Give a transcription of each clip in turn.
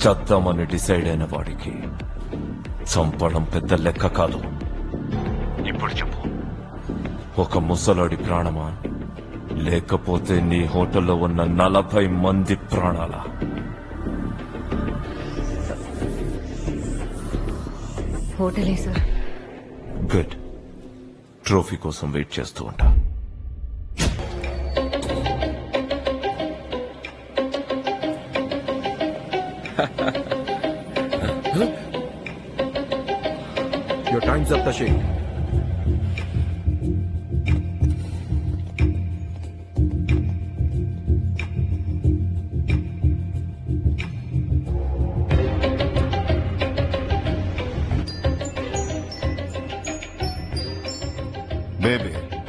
చద్దామని decide అయిన వాడికి చంపడం పెద్ద లెక్క కాదు. ఇప్పుడు చెప్పు, ఒక ముసలాడి ప్రాణమా లేకపోతే నీ హోటల్లో ఉన్న 40 మంది ప్రాణాలా? హోటలే సార్. గుడ్. ట్రోఫీ కోసం వెయిట్ చేస్తూ ఉంటా. Your time's up, Tashi.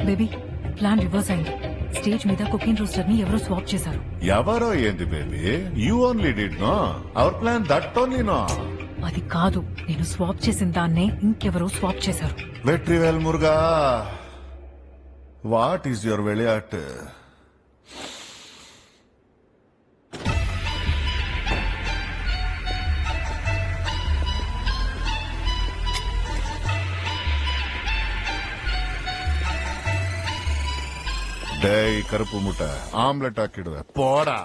Baby plan reverse అయింది. స్టేజ్ మీద కుకింగ్ రోస్టర్ ని ఎవరో స్వాప్ చేశారు. ఎవరో ఏంది baby, you only did know our plan that only know. అది కాదు, నేను స్వాప్ చేసిన దాన్నే ఇంకెవరో స్వాప్ చేశారు. Vetrivel Muruga, what is your వెళియాట్? டேய் கருப்பு முட்டை, ஆம்லெட் ஆக்கிடுவேன் போடா.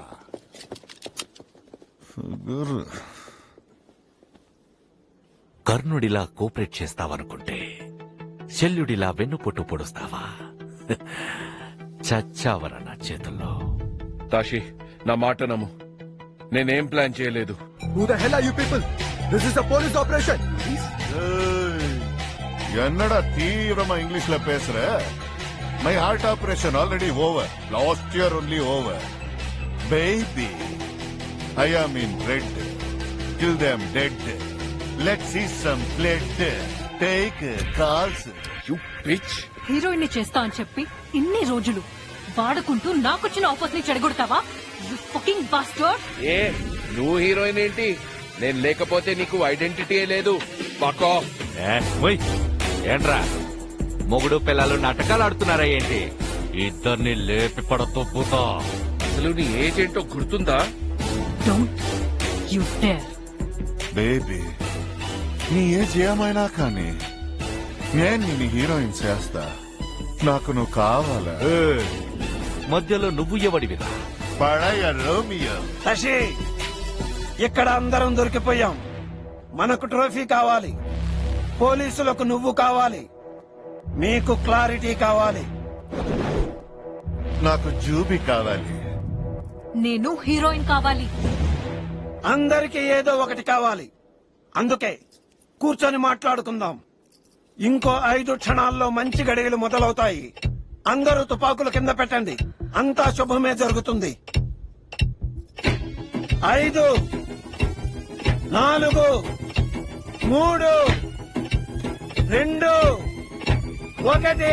కర్ణుడిలా కోఆపరేట్ చేస్తావనుకుంటే శల్యుడిలా వెన్నుపోటు పొడుస్తావా? చచ్చావరా నా చేతుల్లో. తాషి, నా మాట నమ్ము, నేనేం ప్లాన్ చేయలేదు. Who the hell are you people? This is a police operation. என்னடா தீவிரமா இங்கிலீஷ்ல பேசுற? My heart operation already over. Last year only over. Baby, I am in red. Kill them dead. Let's see some blood. Take calls. You bitch. Heroine ని చేస్తా అని చెప్పి ఇన్ని రోజులు వాడుకుంటూ నాకొచ్చిన ఆఫర్స్ ని చెడగొడతావా? You fucking bastard. ఏ నువ్వు హీరోయిన్ ఏంటి? నేను లేకపోతే నీకు ఐడెంటిటీ లేదు. Fuck off. ఏంట్రా మొగుడు పిల్లలు నాటకాలు ఆడుతున్నారా ఏంటి? ఇద్దరిని లేపి పడతో పోతా. అసలు నీ ఏజ్ ఏంటో గుర్తుందా? Don't you dare. బేబీ, నీ ఏజ్ ఏమైనా కానీ నేను నిన్ను హీరోయిన్ చేస్తా. నాకు నువ్వు కావాలా? మధ్యలో నువ్వు ఎవడివిరా? పడయ రోమియో. శశి, ఇక్కడ అందరం దొరికిపోయాం. మనకు ట్రోఫీ కావాలి, పోలీసులకు నువ్వు కావాలి, మీకు క్లారిటీ కావాలి. నాకు జూబీ కావాలి. నేను హీరోయిన్ కావాలి. అందరికీ ఏదో ఒకటి కావాలి. అందుకే కూర్చొని మాట్లాడుకుందాం. ఇంకో 5 క్షణాల్లో మంచి గడియలు మొదలవుతాయి. అందరూ తుపాకులు కింద పెట్టండి. అంతా శుభమే జరుగుతుంది. 5, 4, 3, 2, 1.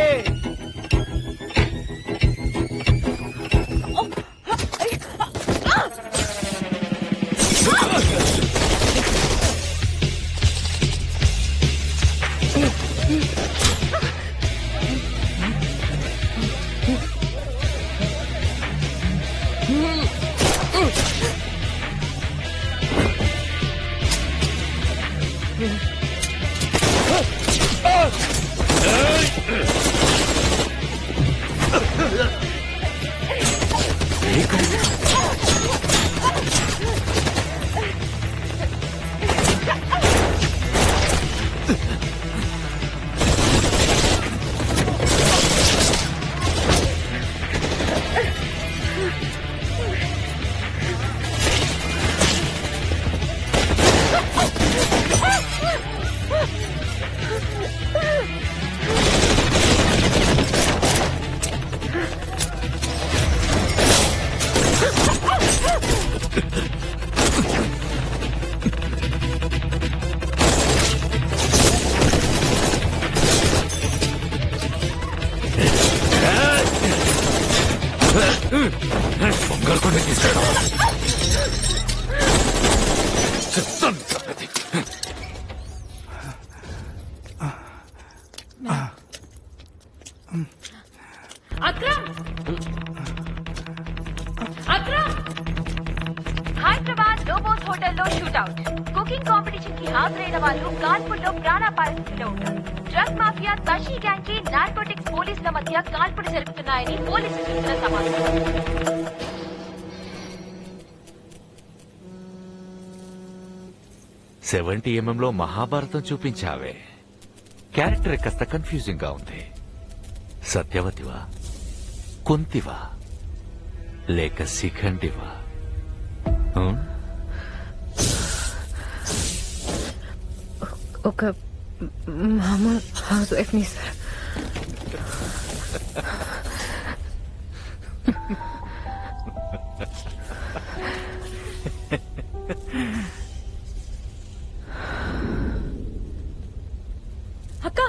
పొంగల్కొండ తీసుకెళ్ళడం అక్రమ్, అక్రమ్, హైదరాబాద్ లోబోస్ హోటల్లో షూట్అవుట్. కుకింగ్ కాంపిటీషన్ కి హాజరైన వాళ్ళు కాల్పుల్లో ప్రాణాపాయ స్థితిలో ఉన్నారు. డ్రగ్ మాఫియా తషీ గ్యాంగ్ కి నార్కోటిక్స్ పోలీసుల మధ్య కాల్పులు జరుగుతున్నాయని పోలీసులు ఇచ్చిన సమాచారం. 70mm లో మహాభారతం చూపించావే. క్యారెక్టర్ కాస్త కన్ఫ్యూజింగ్ గా ఉంది. సత్యవతివా, కుంతివా, లేక శిఖండివా? ఒక మామూలు హౌస్ వైఫ్ ని సార్. అక్క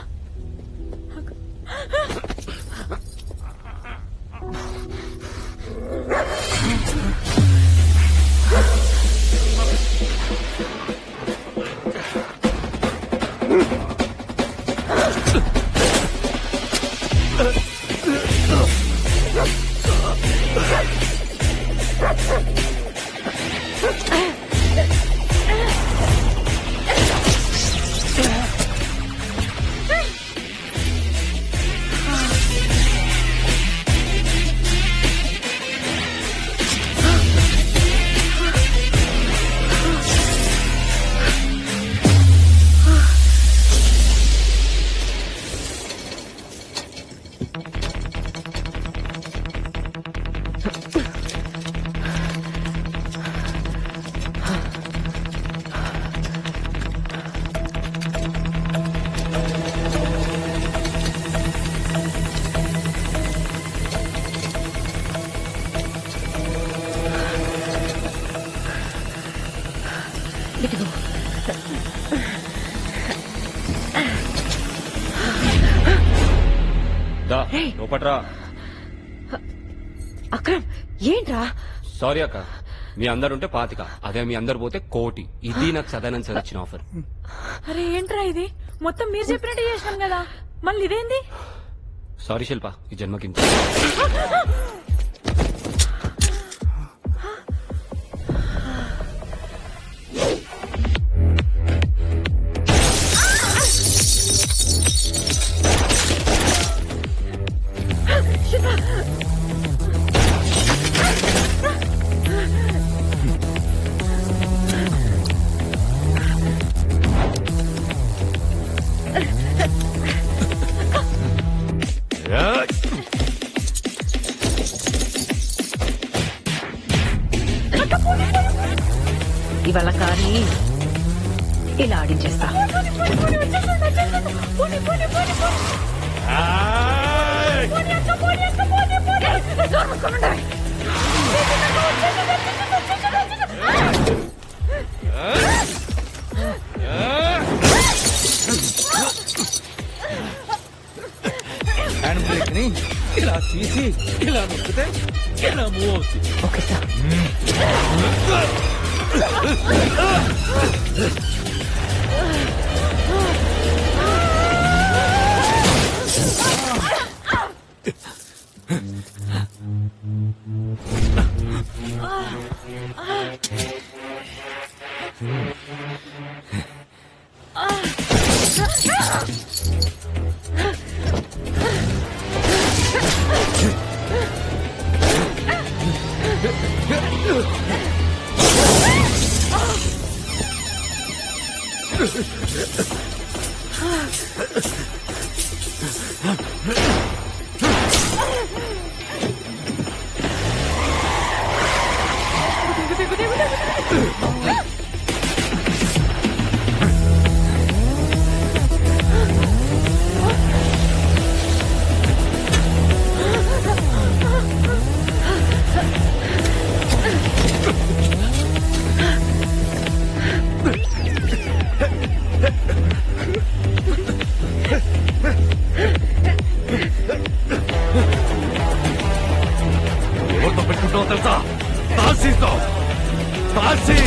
ఇదిగో లోపట్రా. అక్రమ్ ఏంట్రా? సారీ అక్క, మీ అందరుంటే 25, అదే మీ అందరు పోతే 1,00,00,000. ఇది నాకు సదానంద సార్ ఇచ్చిన ఆఫర్. అరే ఏంట్రా ఇది? మొత్తం మీరు చెప్పినట్టు చేసినాం కదా, మళ్ళీ ఇదేంది? సారీ శిల్ప, ఈ జన్మకి ఇంత. ఇవాళ కానీ ఇలా ఆడించేస్తా. హ్యాండ్ బ్రేక్ ని ఇలా తీసి ఇలా నొక్కితే ఇలా మూవ్ అవుతుంది. Okay sir. ఎవరితో పెట్టుకుంటావు తెలుసా? తాల్సీతో. తాల్సీ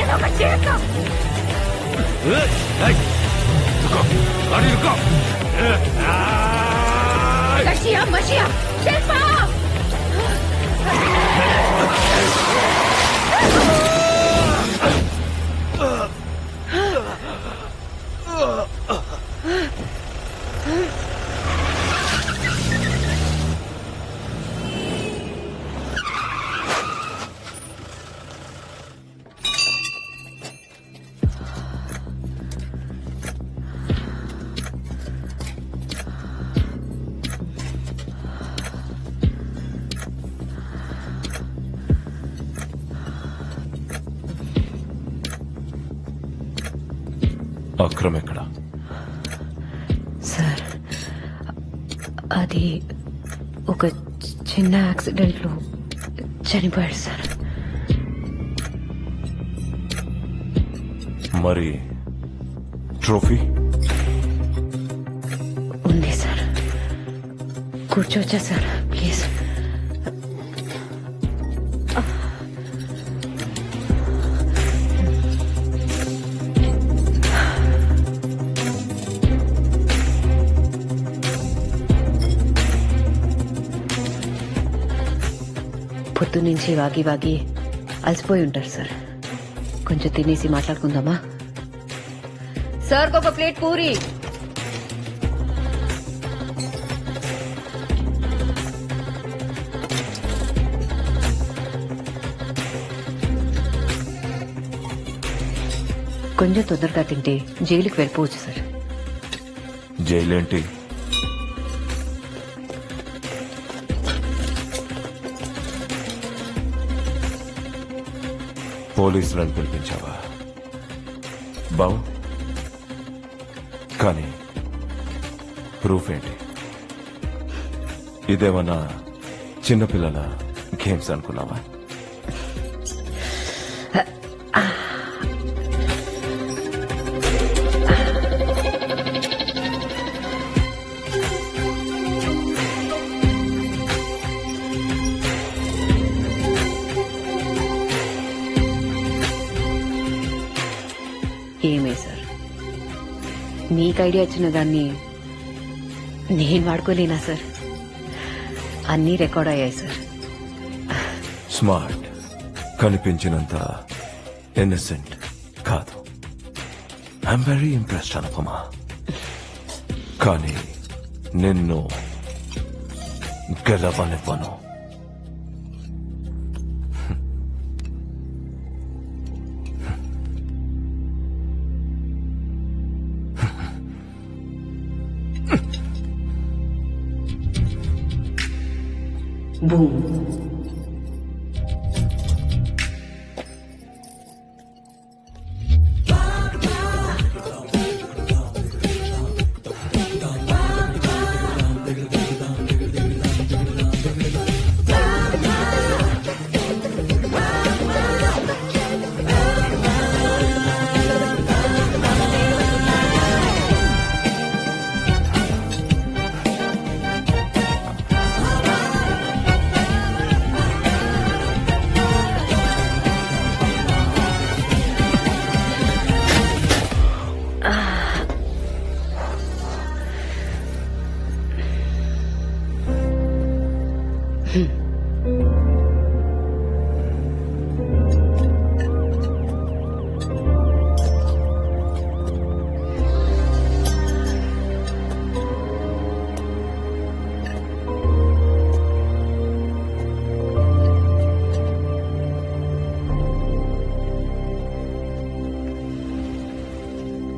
ఏదో ఒకటి చేస్తా. మషియా మషియా శిల్ప అక్రమ్ ఎక్కడ? సార్ అది ఒక చిన్న యాక్సిడెంట్ లో చనిపోయాడు సార్. మరి ట్రోఫీ ఉంది సార్. కూర్చోవచ్చా sir please? పొద్దు నుంచి వాగి వాగి అలసిపోయి ఉంటారు సార్. కొంచెం తినేసి మాట్లాడుకుందామా? సార్ ఒక ప్లేట్ పూరి. కొంచెం తొందరగా తింటే జైలుకి వెళ్ళిపోవచ్చు సార్. జైలేంటి? పోలీసులను పిలిపించావా? బావు, కానీ ప్రూఫ్ ఏంటి? ఇదేమన్నా చిన్నపిల్లల గేమ్స్ అనుకున్నావా? ఏమే సార్, మీకు ఐడియా వచ్చిన దాన్ని నేను వాడుకోలేనా సార్? అన్నీ రికార్డ్ అయ్యాయి సార్. స్మార్ట్, కనిపించినంత ఇన్నసెంట్ కాదు. I'm very impressed Anupama. కానీ నిన్ను గెలవనివ్వను. బూమ్.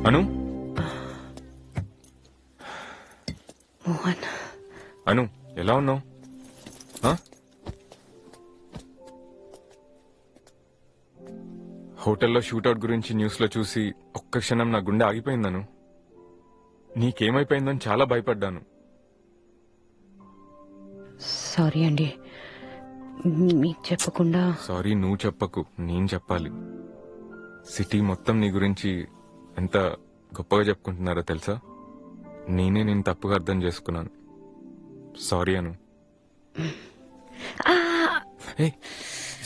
అను, మోహన్, అను ఎలా ఉన్నావు? హోటల్లో షూట్అవుట్ గురించి న్యూస్ లో చూసి ఒక్క క్షణం నా గుండె ఆగిపోయిందను. నీకేమైపోయిందని చాలా భయపడ్డాను. సారీ అండి, మీకు చెప్పకుండా. సారీ నువ్వు చెప్పకు, నేను చెప్పాలి. సిటీ మొత్తం నీ గురించి ఎంత గొప్పగా చెప్పుకుంటున్నారో తెలుసా? నేనే నేను తప్పుగా అర్థం చేసుకున్నాను. Sorry Anu.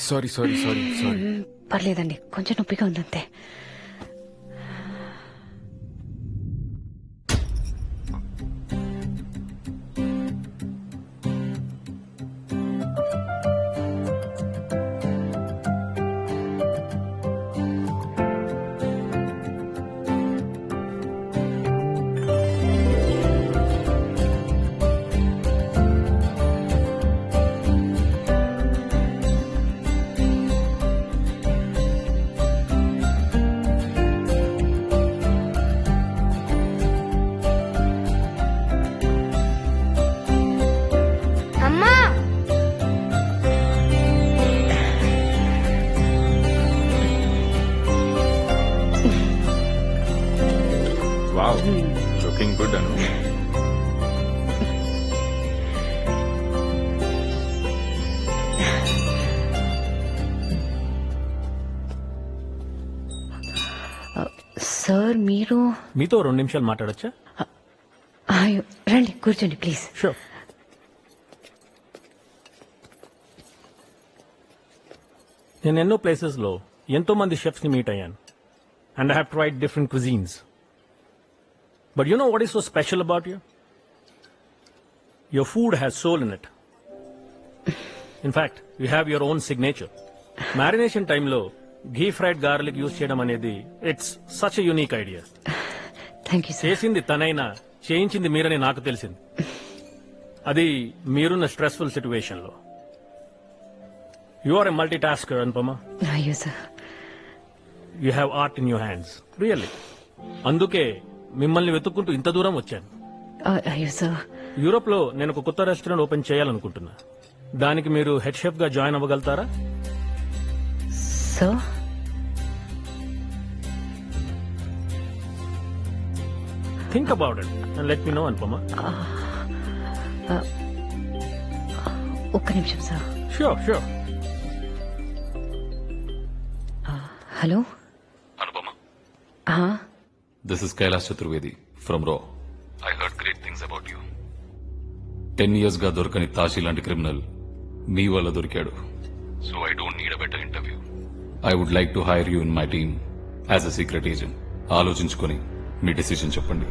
Sorry sorry sorry sorry. పర్లేదండి, కొంచెం నొప్పిగా ఉందంతే. అమ్మా wow, looking good Anu. Sir మీరు మీతో 2 నిమిషాలు మాట్లాడొచ్చా? అయ్యో, రండి కూర్చోండి ప్లీజ్. షూర్. నేను ఎన్నో ప్లేసెస్ లో ఎంతో మంది షెఫ్స్ ని మీట్ అయ్యాను, and I have tried different cuisines. But you know what is so special about you? Your food has soul in it. In fact you have your own signature. Marination టైంలో ghee fried garlic use చేయడం అనేది it's such a unique idea. Thank you sir. చేసింది తనైనా చేయించింది మీరని నాకు తెలిసింది, అది మీరున్న స్ట్రెస్ఫుల్ సిచ్యువేషన్ లో. You are a multi tasker Anupama. అయ్యో sir. You have art in your hands really. అందుకే మిమ్మల్ని వెతుక్కుంటూ ఇంత దూరం వచ్చాను. అయ్యో సార్. యూరోప్ లో నేను ఒక కొత్త రెస్టారెంట్ ఓపెన్ చేయాలనుకుంటున్నా. దానికి మీరు హెడ్ షెఫ్ గా జాయిన్ అవ్వగలుగుతారా? Sir think about it and let me know Anupama. ఒక్క నిమిషం sir. Sure sure. Hello. Anupama, ah, this is Kailash Chaturvedi from రో. I heard great things about you. 10 years గా దొరకని తాషి లాంటి క్రిమినల్ మీ వల్ల దొరికాడు. So I don't need a better interview. I would like to hire you in my team as a secret agent. ఆలోచించుకొని మీ decision చెప్పండి.